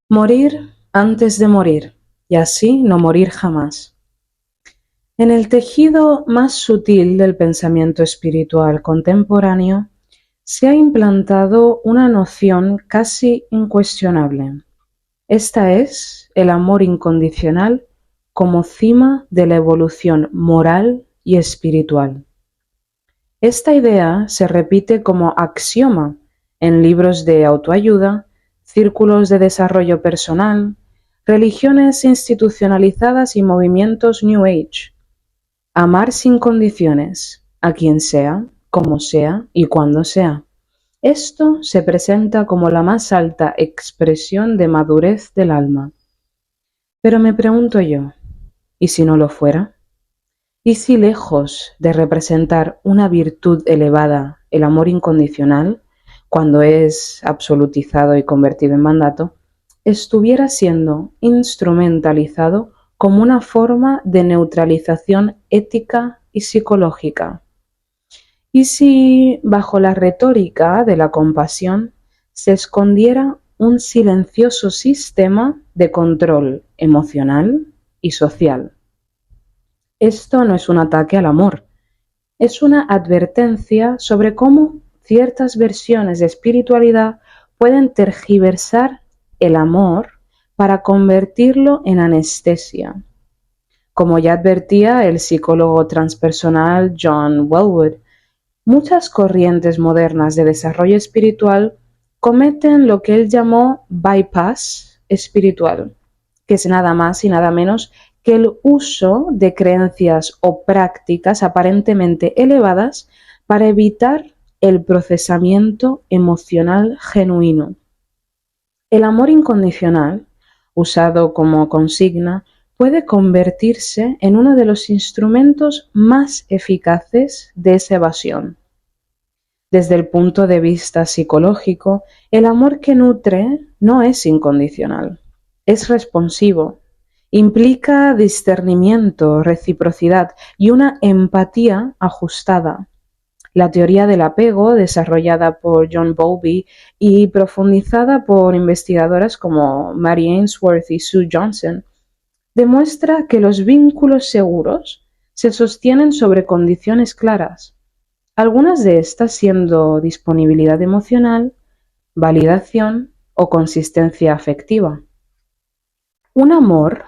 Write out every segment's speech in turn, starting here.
Morir antes de morir, y así no morir jamás. En el tejido más sutil del pensamiento espiritual contemporáneo se ha implantado una noción casi incuestionable. Esta es el amor incondicional como cima de la evolución moral y espiritual. Esta idea se repite como axioma en libros de autoayuda, círculos de desarrollo personal, religiones institucionalizadas y movimientos New Age. Amar sin condiciones, a quien sea, como sea y cuando sea. Esto se presenta como la más alta expresión de madurez del alma. Pero me pregunto yo, ¿y si no lo fuera? ¿Y si lejos de representar una virtud elevada, el amor incondicional, cuando es absolutizado y convertido en mandato, estuviera siendo instrumentalizado como una forma de neutralización ética y psicológica? ¿Y si bajo la retórica de la compasión se escondiera un silencioso sistema de control emocional y social? Esto no es un ataque al amor, es una advertencia sobre cómo ciertas versiones de espiritualidad pueden tergiversar el amor para convertirlo en anestesia. Como ya advertía el psicólogo transpersonal John Welwood, muchas corrientes modernas de desarrollo espiritual cometen lo que él llamó bypass espiritual, que es nada más y nada menos que el uso de creencias o prácticas aparentemente elevadas para evitar el procesamiento emocional genuino. El amor incondicional, usado como consigna, puede convertirse en uno de los instrumentos más eficaces de esa evasión. Desde el punto de vista psicológico, el amor que nutre no es incondicional, es responsivo, implica discernimiento, reciprocidad y una empatía ajustada. La teoría del apego, desarrollada por John Bowlby y profundizada por investigadoras como Mary Ainsworth y Sue Johnson, demuestra que los vínculos seguros se sostienen sobre condiciones claras, algunas de estas siendo disponibilidad emocional, validación o consistencia afectiva. Un amor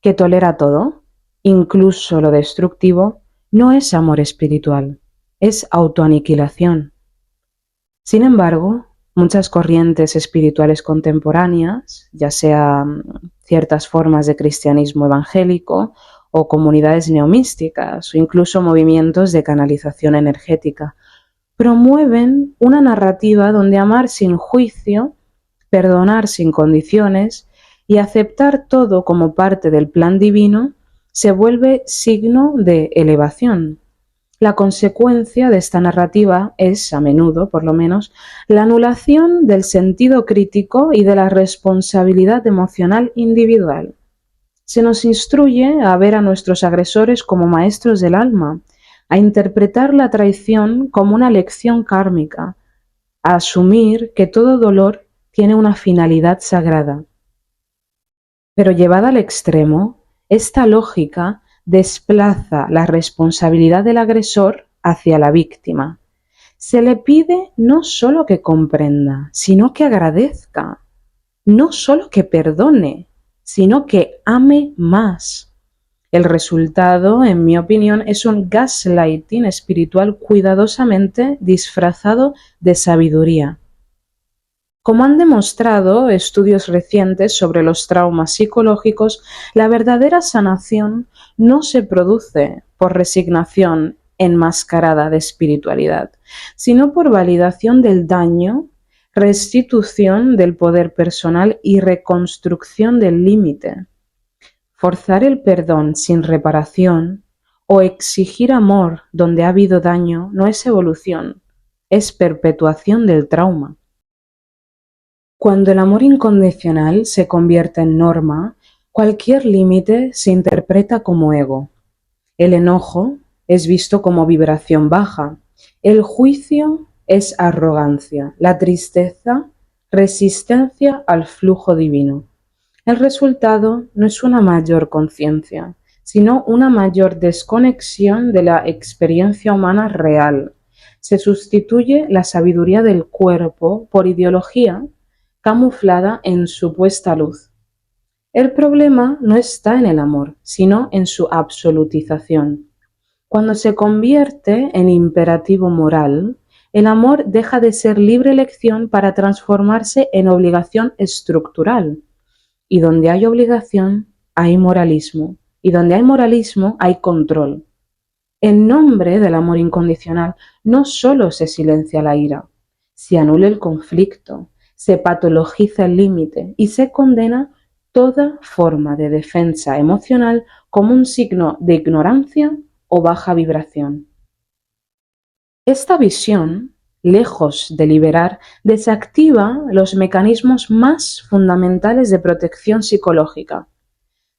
que tolera todo, incluso lo destructivo, no es amor espiritual, es autoaniquilación. Sin embargo, muchas corrientes espirituales contemporáneas, ya sean ciertas formas de cristianismo evangélico o comunidades neomísticas o incluso movimientos de canalización energética, promueven una narrativa donde amar sin juicio, perdonar sin condiciones y aceptar todo como parte del plan divino se vuelve signo de elevación. La consecuencia de esta narrativa es, a menudo por lo menos, la anulación del sentido crítico y de la responsabilidad emocional individual. Se nos instruye a ver a nuestros agresores como maestros del alma, a interpretar la traición como una lección kármica, a asumir que todo dolor tiene una finalidad sagrada. Pero llevada al extremo, esta lógica desplaza la responsabilidad del agresor hacia la víctima. Se le pide no solo que comprenda, sino que agradezca, no solo que perdone, sino que ame más. El resultado, en mi opinión, es un gaslighting espiritual cuidadosamente disfrazado de sabiduría. Como han demostrado estudios recientes sobre los traumas psicológicos, la verdadera sanación no se produce por resignación enmascarada de espiritualidad, sino por validación del daño, restitución del poder personal y reconstrucción del límite. Forzar el perdón sin reparación o exigir amor donde ha habido daño no es evolución, es perpetuación del trauma. Cuando el amor incondicional se convierte en norma, cualquier límite se interpreta como ego. El enojo es visto como vibración baja, el juicio es arrogancia, la tristeza, resistencia al flujo divino. El resultado no es una mayor conciencia, sino una mayor desconexión de la experiencia humana real. Se sustituye la sabiduría del cuerpo por ideología camuflada en supuesta luz. El problema no está en el amor, sino en su absolutización. Cuando se convierte en imperativo moral, el amor deja de ser libre elección para transformarse en obligación estructural. Y donde hay obligación, hay moralismo. Y donde hay moralismo, hay control. En nombre del amor incondicional, no solo se silencia la ira, se anula el conflicto, se patologiza el límite y se condena toda forma de defensa emocional como un signo de ignorancia o baja vibración. Esta visión, lejos de liberar, desactiva los mecanismos más fundamentales de protección psicológica.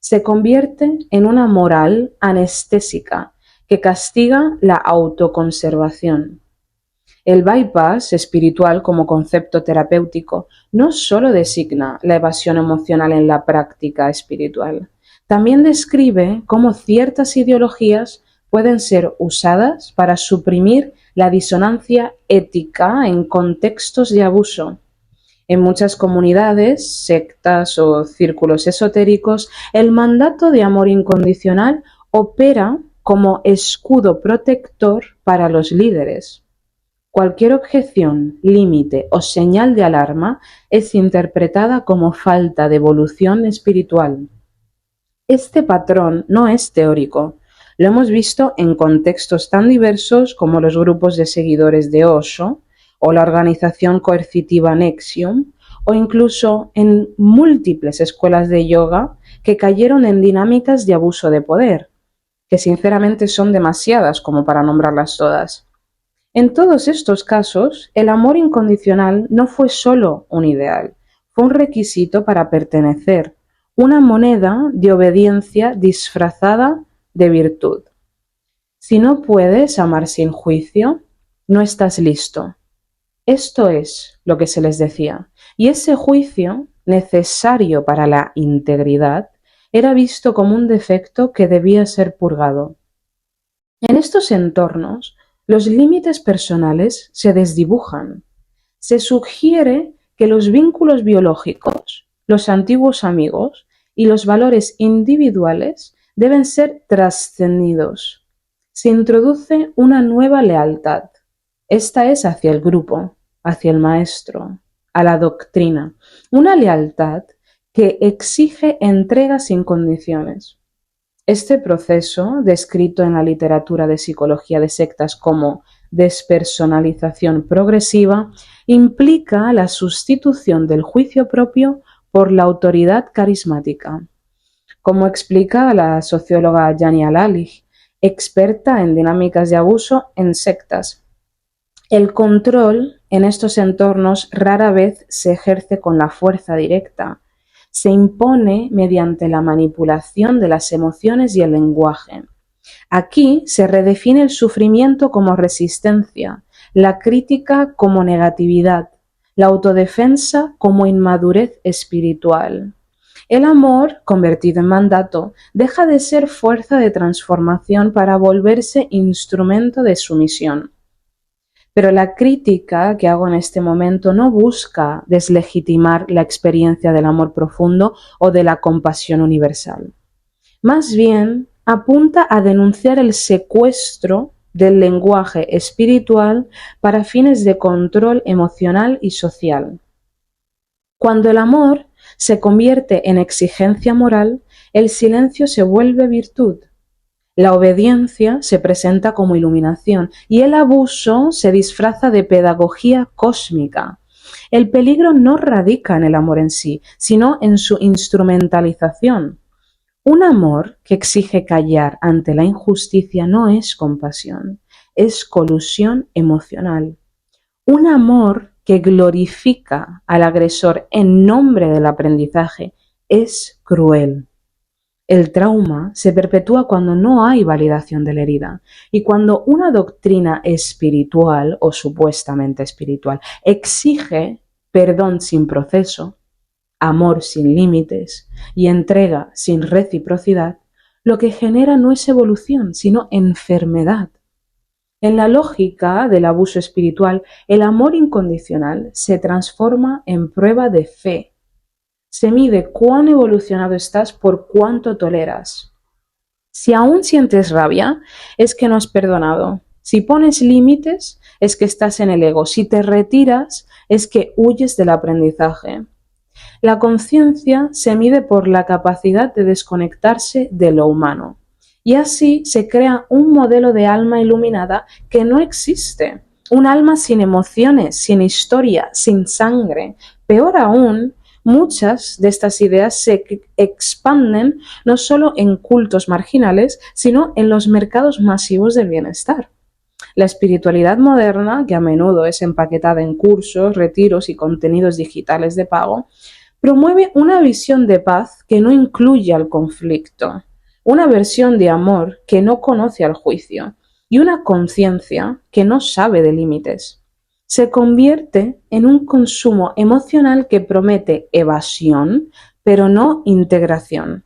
Se convierte en una moral anestésica que castiga la autoconservación. El bypass espiritual como concepto terapéutico no solo designa la evasión emocional en la práctica espiritual, también describe cómo ciertas ideologías pueden ser usadas para suprimir la disonancia ética en contextos de abuso. En muchas comunidades, sectas o círculos esotéricos, el mandato de amor incondicional opera como escudo protector para los líderes. Cualquier objeción, límite o señal de alarma es interpretada como falta de evolución espiritual. Este patrón no es teórico. Lo hemos visto en contextos tan diversos como los grupos de seguidores de Osho o la organización coercitiva Nexium, o incluso en múltiples escuelas de yoga que cayeron en dinámicas de abuso de poder, que sinceramente son demasiadas como para nombrarlas todas. En todos estos casos, el amor incondicional no fue solo un ideal, fue un requisito para pertenecer, una moneda de obediencia disfrazada de virtud. Si no puedes amar sin juicio, no estás listo. Esto es lo que se les decía, y ese juicio, necesario para la integridad, era visto como un defecto que debía ser purgado. En estos entornos, los límites personales se desdibujan. Se sugiere que los vínculos biológicos, los antiguos amigos y los valores individuales deben ser trascendidos. Se introduce una nueva lealtad. Esta es hacia el grupo, hacia el maestro, a la doctrina. Una lealtad que exige entrega sin condiciones. Este proceso, descrito en la literatura de psicología de sectas como despersonalización progresiva, implica la sustitución del juicio propio por la autoridad carismática. Como explica la socióloga Jania Lalich, experta en dinámicas de abuso en sectas, el control en estos entornos rara vez se ejerce con la fuerza directa. Se impone mediante la manipulación de las emociones y el lenguaje. Aquí se redefine el sufrimiento como resistencia, la crítica como negatividad, la autodefensa como inmadurez espiritual. El amor, convertido en mandato, deja de ser fuerza de transformación para volverse instrumento de sumisión. Pero la crítica que hago en este momento no busca deslegitimar la experiencia del amor profundo o de la compasión universal. Más bien, apunta a denunciar el secuestro del lenguaje espiritual para fines de control emocional y social. Cuando el amor se convierte en exigencia moral, el silencio se vuelve virtud. La obediencia se presenta como iluminación y el abuso se disfraza de pedagogía cósmica. El peligro no radica en el amor en sí, sino en su instrumentalización. Un amor que exige callar ante la injusticia no es compasión, es colusión emocional. Un amor que glorifica al agresor en nombre del aprendizaje es cruel. El trauma se perpetúa cuando no hay validación de la herida y cuando una doctrina espiritual o supuestamente espiritual exige perdón sin proceso. amor sin límites y entrega sin reciprocidad, lo que genera no es evolución, sino enfermedad. En la lógica del abuso espiritual, el amor incondicional se transforma en prueba de fe. Se mide cuán evolucionado estás por cuánto toleras. Si aún sientes rabia, es que no has perdonado. Si pones límites, es que estás en el ego. Si te retiras, es que huyes del aprendizaje. La conciencia se mide por la capacidad de desconectarse de lo humano. Y así se crea un modelo de alma iluminada que no existe. Un alma sin emociones, sin historia, sin sangre. Peor aún, muchas de estas ideas se expanden no solo en cultos marginales, sino en los mercados masivos del bienestar. La espiritualidad moderna, que a menudo es empaquetada en cursos, retiros y contenidos digitales de pago, promueve una visión de paz que no incluye al conflicto, una versión de amor que no conoce al juicio y una conciencia que no sabe de límites. Se convierte en un consumo emocional que promete evasión, pero no integración.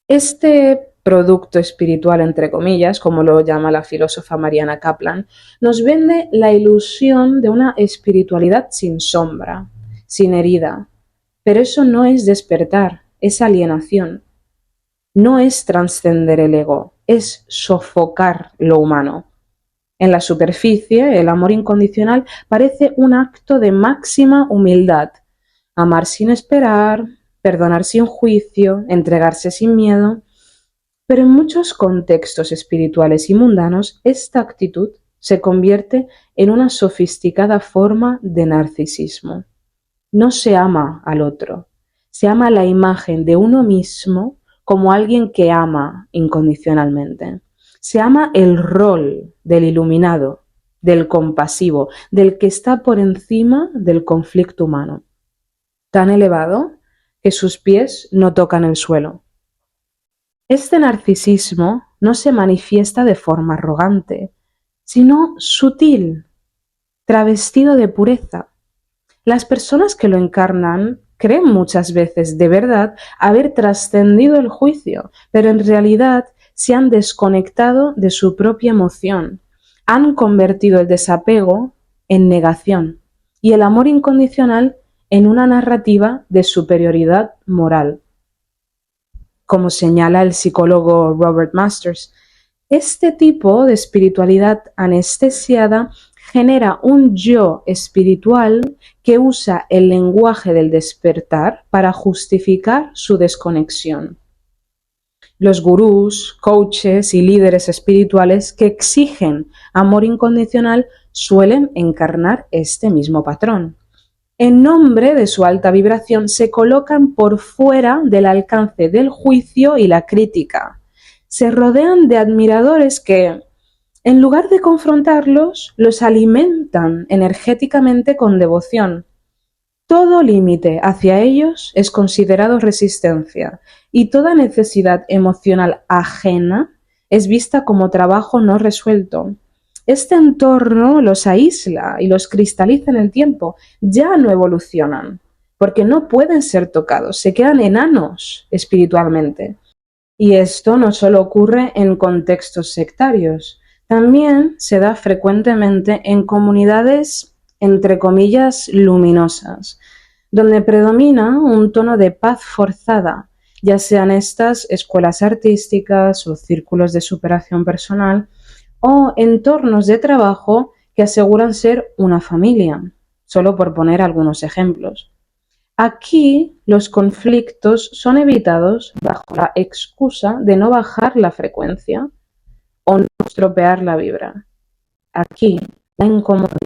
Este producto espiritual, entre comillas, como lo llama la filósofa Mariana Kaplan, nos vende la ilusión de una espiritualidad sin sombra, sin herida. Pero eso no es despertar, es alienación. No es trascender el ego, es sofocar lo humano. En la superficie, el amor incondicional parece un acto de máxima humildad. Amar sin esperar, perdonar sin juicio, entregarse sin miedo. Pero en muchos contextos espirituales y mundanos, esta actitud se convierte en una sofisticada forma de narcisismo. No se ama al otro, se ama la imagen de uno mismo como alguien que ama incondicionalmente. Se ama el rol del iluminado, del compasivo, del que está por encima del conflicto humano, tan elevado que sus pies no tocan el suelo. Este narcisismo no se manifiesta de forma arrogante, sino sutil, travestido de pureza. Las personas que lo encarnan creen muchas veces de verdad haber trascendido el juicio, pero en realidad se han desconectado de su propia emoción, han convertido el desapego en negación y el amor incondicional en una narrativa de superioridad moral. Como señala el psicólogo Robert Masters, este tipo de espiritualidad anestesiada genera un yo espiritual que usa el lenguaje del despertar para justificar su desconexión. Los gurús, coaches y líderes espirituales que exigen amor incondicional suelen encarnar este mismo patrón. En nombre de su alta vibración se colocan por fuera del alcance del juicio y la crítica. Se rodean de admiradores que, en lugar de confrontarlos, los alimentan energéticamente con devoción. Todo límite hacia ellos es considerado resistencia y toda necesidad emocional ajena es vista como trabajo no resuelto. Este entorno los aísla y los cristaliza en el tiempo. Ya no evolucionan, porque no pueden ser tocados, se quedan enanos espiritualmente. Y esto no solo ocurre en contextos sectarios, también se da frecuentemente en comunidades, entre comillas, luminosas, donde predomina un tono de paz forzada, ya sean estas escuelas artísticas o círculos de superación personal, o entornos de trabajo que aseguran ser una familia, solo por poner algunos ejemplos. Aquí los conflictos son evitados bajo la excusa de no bajar la frecuencia o no estropear la vibra. Aquí la incomodidad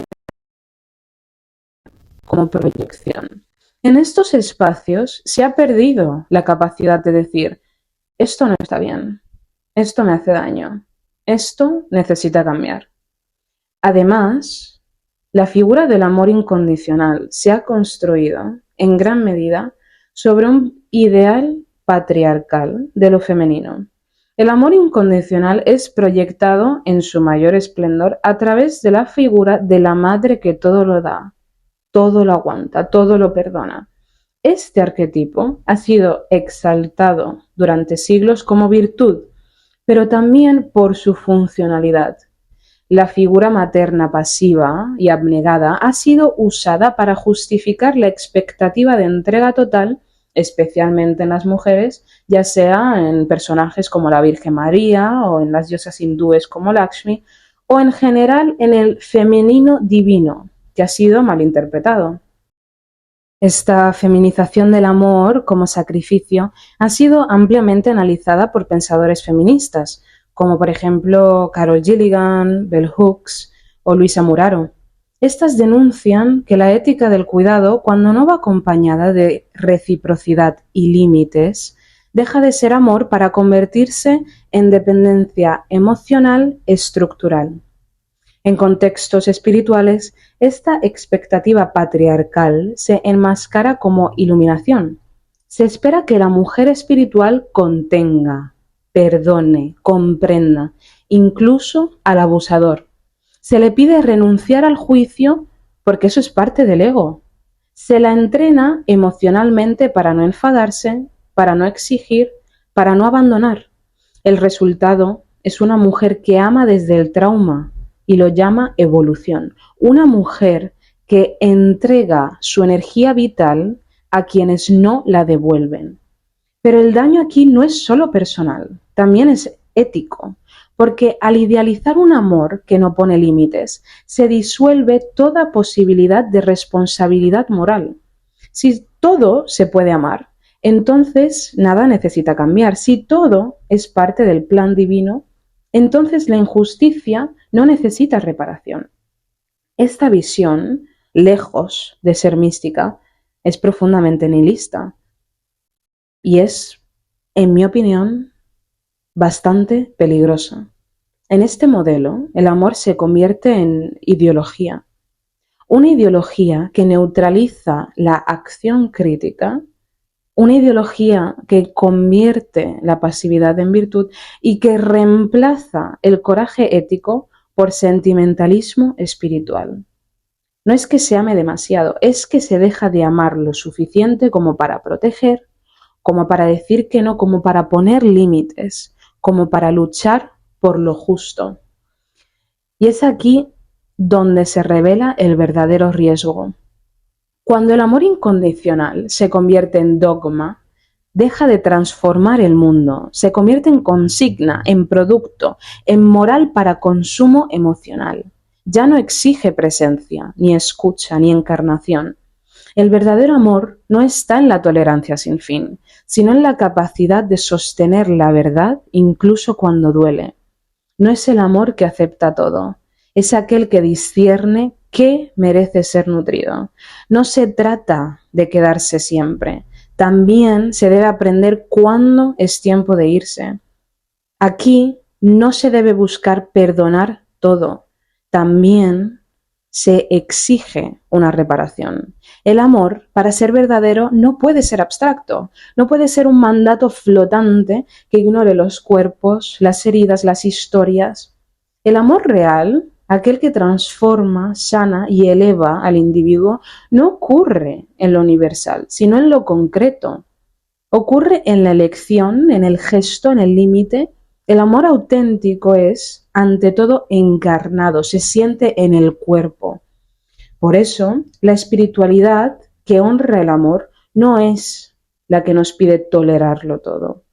como proyección. En estos espacios se ha perdido la capacidad de decir, esto no está bien, esto me hace daño, esto necesita cambiar. Además, la figura del amor incondicional se ha construido, en gran medida, sobre un ideal patriarcal de lo femenino. El amor incondicional es proyectado en su mayor esplendor a través de la figura de la madre que todo lo da, todo lo aguanta, todo lo perdona. Este arquetipo ha sido exaltado durante siglos como virtud, pero también por su funcionalidad. La figura materna pasiva y abnegada ha sido usada para justificar la expectativa de entrega total, especialmente en las mujeres, ya sea en personajes como la Virgen María o en las diosas hindúes como Lakshmi, o en general en el femenino divino, que ha sido malinterpretado. Esta feminización del amor como sacrificio ha sido ampliamente analizada por pensadores feministas, como por ejemplo Carol Gilligan, Bell Hooks o Luisa Muraro. Estas denuncian que la ética del cuidado, cuando no va acompañada de reciprocidad y límites, deja de ser amor para convertirse en dependencia emocional estructural. En contextos espirituales, esta expectativa patriarcal se enmascara como iluminación. Se espera que la mujer espiritual contenga, perdone, comprenda, incluso al abusador. Se le pide renunciar al juicio porque eso es parte del ego. Se la entrena emocionalmente para no enfadarse, para no exigir, para no abandonar. El resultado es una mujer que ama desde el trauma, y lo llama evolución. Una mujer que entrega su energía vital a quienes no la devuelven. Pero el daño aquí no es solo personal, también es ético, porque al idealizar un amor que no pone límites, se disuelve toda posibilidad de responsabilidad moral. Si todo se puede amar, entonces nada necesita cambiar. Si todo es parte del plan divino, entonces la injusticia no necesita reparación. Esta visión, lejos de ser mística, es profundamente nihilista y es, en mi opinión, bastante peligrosa. En este modelo, el amor se convierte en ideología. Una ideología que neutraliza la acción crítica, una ideología que convierte la pasividad en virtud y que reemplaza el coraje ético por sentimentalismo espiritual. No es que se ame demasiado, es que se deja de amar lo suficiente como para proteger, como para decir que no, como para poner límites, como para luchar por lo justo. Y es aquí donde se revela el verdadero riesgo. Cuando el amor incondicional se convierte en dogma, deja de transformar el mundo, se convierte en consigna, en producto, en moral para consumo emocional. Ya no exige presencia, ni escucha, ni encarnación. El verdadero amor no está en la tolerancia sin fin, sino en la capacidad de sostener la verdad incluso cuando duele. No es el amor que acepta todo, es aquel que discierne qué merece ser nutrido. No se trata de quedarse siempre, también se debe aprender cuándo es tiempo de irse. Aquí no se debe buscar perdonar todo, también se exige una reparación. El amor, para ser verdadero, no puede ser abstracto, no puede ser un mandato flotante que ignore los cuerpos, las heridas, las historias. El amor real, aquel que transforma, sana y eleva al individuo, no ocurre en lo universal, sino en lo concreto. Ocurre en la elección, en el gesto, en el límite. El amor auténtico es, ante todo, encarnado, se siente en el cuerpo. Por eso, la espiritualidad que honra el amor no es la que nos pide tolerarlo todo,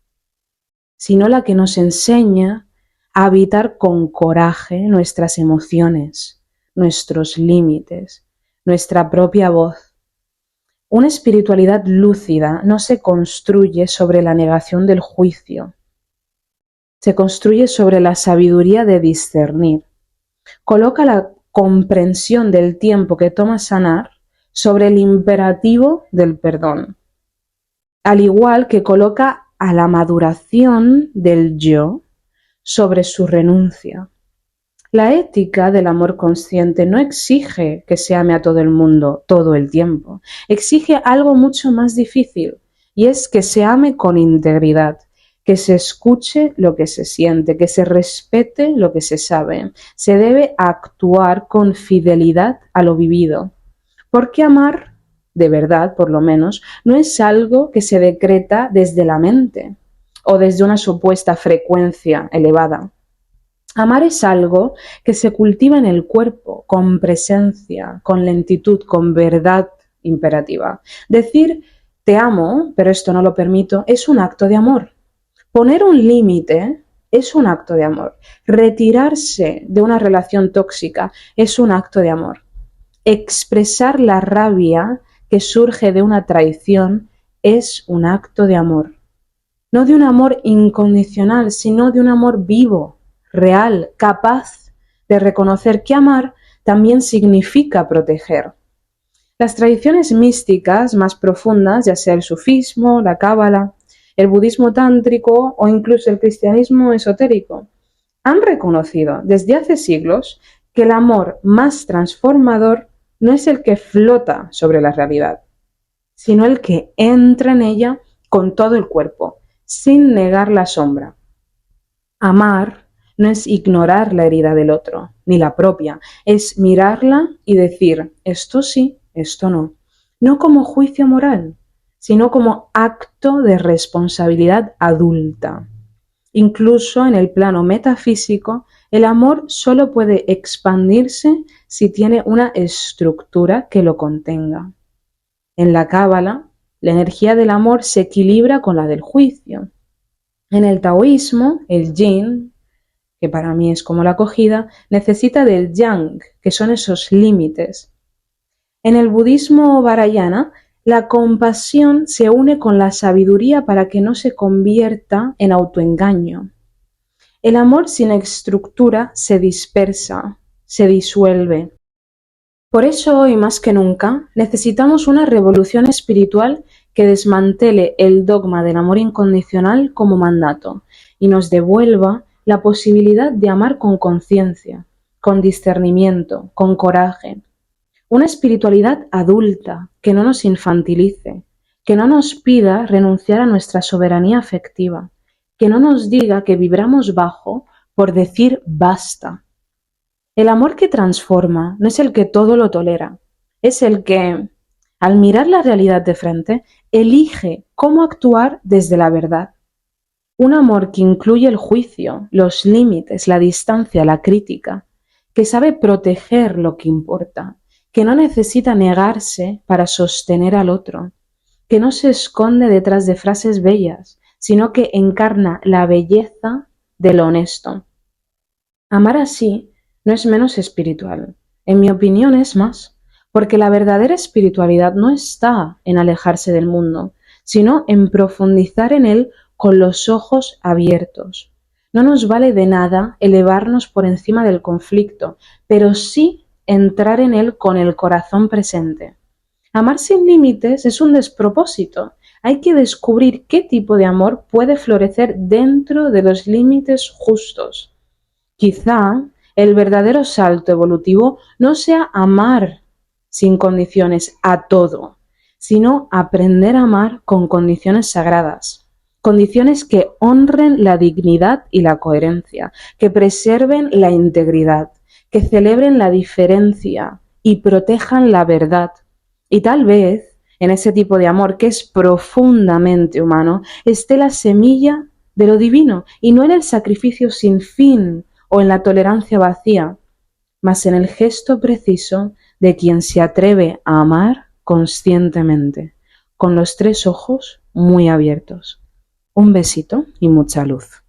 sino la que nos enseña a habitar con coraje nuestras emociones, nuestros límites, nuestra propia voz. Una espiritualidad lúcida no se construye sobre la negación del juicio, se construye sobre la sabiduría de discernir. Coloca la comprensión del tiempo que toma sanar sobre el imperativo del perdón, al igual que coloca a la maduración del yo sobre su renuncia. La ética del amor consciente no exige que se ame a todo el mundo todo el tiempo, exige algo mucho más difícil, y es que se ame con integridad, que se escuche lo que se siente, que se respete lo que se sabe. Se debe actuar con fidelidad a lo vivido, porque amar de verdad por lo menos, no es algo que se decreta desde la mente o desde una supuesta frecuencia elevada. Amar es algo que se cultiva en el cuerpo, con presencia, con lentitud, con verdad imperativa. Decir te amo, pero esto no lo permito, es un acto de amor. Poner un límite es un acto de amor. Retirarse de una relación tóxica es un acto de amor. Expresar la rabia que surge de una traición es un acto de amor. No de un amor incondicional, sino de un amor vivo, real, capaz de reconocer que amar también significa proteger. Las tradiciones místicas más profundas, ya sea el sufismo, la cábala, el budismo tántrico o incluso el cristianismo esotérico, han reconocido desde hace siglos que el amor más transformador no es el que flota sobre la realidad, sino el que entra en ella con todo el cuerpo, sin negar la sombra. Amar no es ignorar la herida del otro, ni la propia, es mirarla y decir, esto sí, esto no. No como juicio moral, sino como acto de responsabilidad adulta. Incluso en el plano metafísico, el amor solo puede expandirse si tiene una estructura que lo contenga. En la cábala, la energía del amor se equilibra con la del juicio. En el taoísmo, el yin, que para mí es como la acogida, necesita del yang, que son esos límites. En el budismo vajrayana, la compasión se une con la sabiduría para que no se convierta en autoengaño. El amor sin estructura se dispersa, se disuelve. Por eso hoy más que nunca necesitamos una revolución espiritual que desmantele el dogma del amor incondicional como mandato y nos devuelva la posibilidad de amar con conciencia, con discernimiento, con coraje. Una espiritualidad adulta que no nos infantilice, que no nos pida renunciar a nuestra soberanía afectiva, que no nos diga que vibramos bajo por decir basta. El amor que transforma no es el que todo lo tolera, es el que, al mirar la realidad de frente, elige cómo actuar desde la verdad. Un amor que incluye el juicio, los límites, la distancia, la crítica, que sabe proteger lo que importa, que no necesita negarse para sostener al otro, que no se esconde detrás de frases bellas, sino que encarna la belleza de lo honesto. Amar así no es menos espiritual, en mi opinión es más, porque la verdadera espiritualidad no está en alejarse del mundo, sino en profundizar en él con los ojos abiertos. No nos vale de nada elevarnos por encima del conflicto, pero sí entrar en él con el corazón presente. Amar sin límites es un despropósito. Hay que descubrir qué tipo de amor puede florecer dentro de los límites justos. Quizá el verdadero salto evolutivo no sea amar sin condiciones a todo, sino aprender a amar con condiciones sagradas, condiciones que honren la dignidad y la coherencia, que preserven la integridad, que celebren la diferencia y protejan la verdad. Y tal vez, en ese tipo de amor que es profundamente humano, esté la semilla de lo divino, y no en el sacrificio sin fin o en la tolerancia vacía, mas en el gesto preciso de quien se atreve a amar conscientemente, con los 3 ojos muy abiertos. Un besito y mucha luz.